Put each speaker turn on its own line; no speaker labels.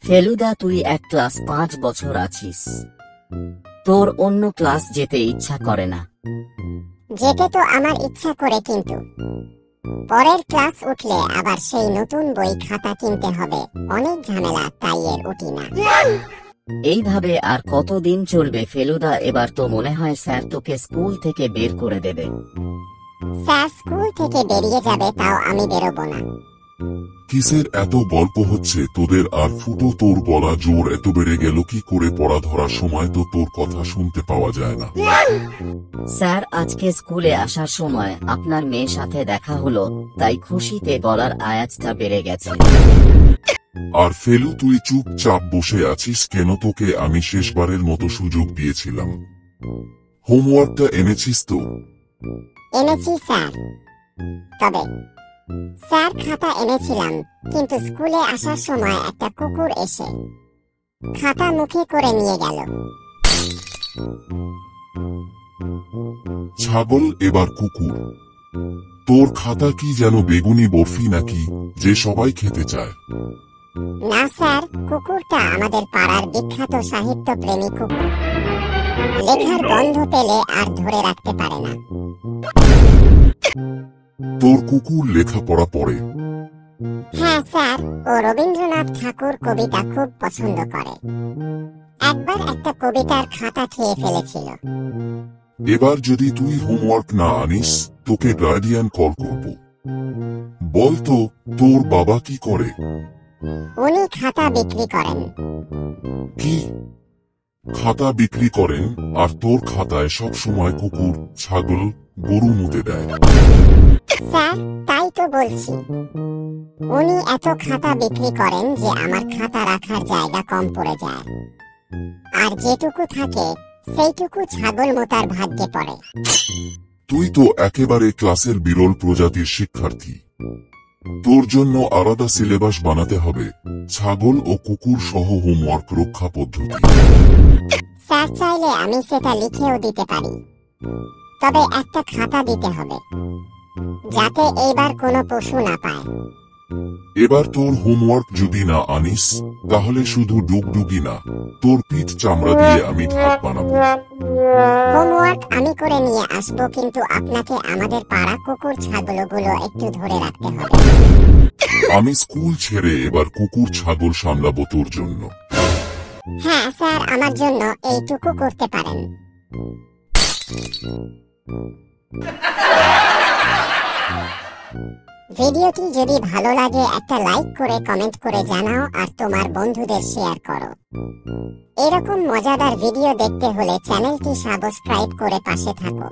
ফেলুদা, তুই এক ক্লাস 5 বছর আছিস, তোর অন্য ক্লাস যেতে ইচ্ছা করে না?
যেতে তো আমার ইচ্ছা করে, কিন্তু পরের ক্লাস উঠলে আবার সেই নতুন বই খাতা কিনতে হবে, অনেক ঝামেলা, তাই এর উঠি না।
এইভাবে আর কতদিন চলবে ফেলুদা? এবার তো মনে হয় স্যার তোকে স্কুল থেকে বের করে দেবে।
স্যার স্কুল থেকে বেরিয়ে যাবে, তাও আমি বেরোবো না।
কিসের এত গল্প হচ্ছে তোদের? আর ফুটো, তোর গলা জোর এত বেড়ে গেল কি করে? পড়া ধরার সময় তো তোর কথা শুনতে পাওয়া যায় না।
স্যার, আজকে স্কুলে আসার সময় আপনার মেয়ের সাথে দেখা হলো, তাই খুশিতে গলার আওয়াজটা বেড়ে গেছে।
আর ফেলু, তুই চুপচাপ বসে আছিস কেন? তোকে আমি শেষবারের মতো সুযোগ দিয়েছিলাম। হোমওয়ার্কটা এনেছিস তো?
এনেছি স্যার। তবে স্যার, খাতা এনেছিলাম, কিন্তু স্কুলে আসার সময় একটা কুকুর এসে খাতা মুখে করে নিয়ে গেল।
ছাগল, এবার কুকুর। তোর খাতা কি যেন বেগুনি বরফি নাকি, যে সবাই খেতে চায়?
না স্যার, কুকুরটা আমাদের পাড়ার বিখ্যাত সাহিত্য প্রেমী কুকুর। লেখার গন্ধ পেলে আর ধরে রাখতে পারে না।
তোর কুকুর লেখাপড়া পড়ে?
হ্যাঁ স্যার, ও রবীন্দ্রনাথ ঠাকুর কবিতা খুব পছন্দ করে। একবার একটা কবিতার খাতা খেয়ে ফেলেছিল।
এবার যদি তুই হোমওয়ার্ক না আনিস, তোকে গার্ডিয়ান কল করব। বল তো, তোর বাবা কি করে?
উনি খাতা বিক্রি করেন।
কি খাতা বিক্রি করেন? আর তোর খাতায় সব সময় কুকুর, ছাগল, গরু মুতে দেয়?
স্যার, তাই তো বলছি। উনি এত খাতা বিক্রি করেন যে আমার খাতা রাখার জায়গা কম পড়ে যায়, আর যেটুকু থাকে সেইটুকু ছাগল মোতার ভাগ্যে পড়ে।
তুই তো একেবারে ক্লাসের বিরল প্রজাতির শিক্ষার্থী। তোর জন্য আলাদা সিলেবাস বানাতে হবে, ছাগল ও কুকুর সহ হোমওয়ার্ক রক্ষা পদ্ধতি।
স্যার, চাইলে আমি সেটা লিখেও দিতে পারি, তবে একটা খাতা দিতে হবে, যাতে এইবার কোনো পশু না পায়।
এবার তোর হোমওয়ার্ক যদি না আনিস, তাহলে শুধু ডুগডুগি না, তোর পিঠ চামড়া দিয়ে আমি ঢাক বানাবো।
হোমওয়ার্ক আমি করে নিয়ে আসবো, কিন্তু আপনাকে আমাদের পাড়া কুকুর ছাগলগুলো একটু ধরে রাখতে হবে।
আমি স্কুল ছেড়ে এবার কুকুর ছাগল সামলাবো তোর জন্য।
হ্যাঁ স্যার, আমার জন্য এইটুকু করতে পারেন। ভিডিওটি যদি ভালো লাগে একটা লাইক করে কমেন্ট করে জানাও, আর তোমার বন্ধুদের শেয়ার করো। এরকম মজাদার ভিডিও দেখতে হলে চ্যানেলটি সাবস্ক্রাইব করে পাশে থাকো।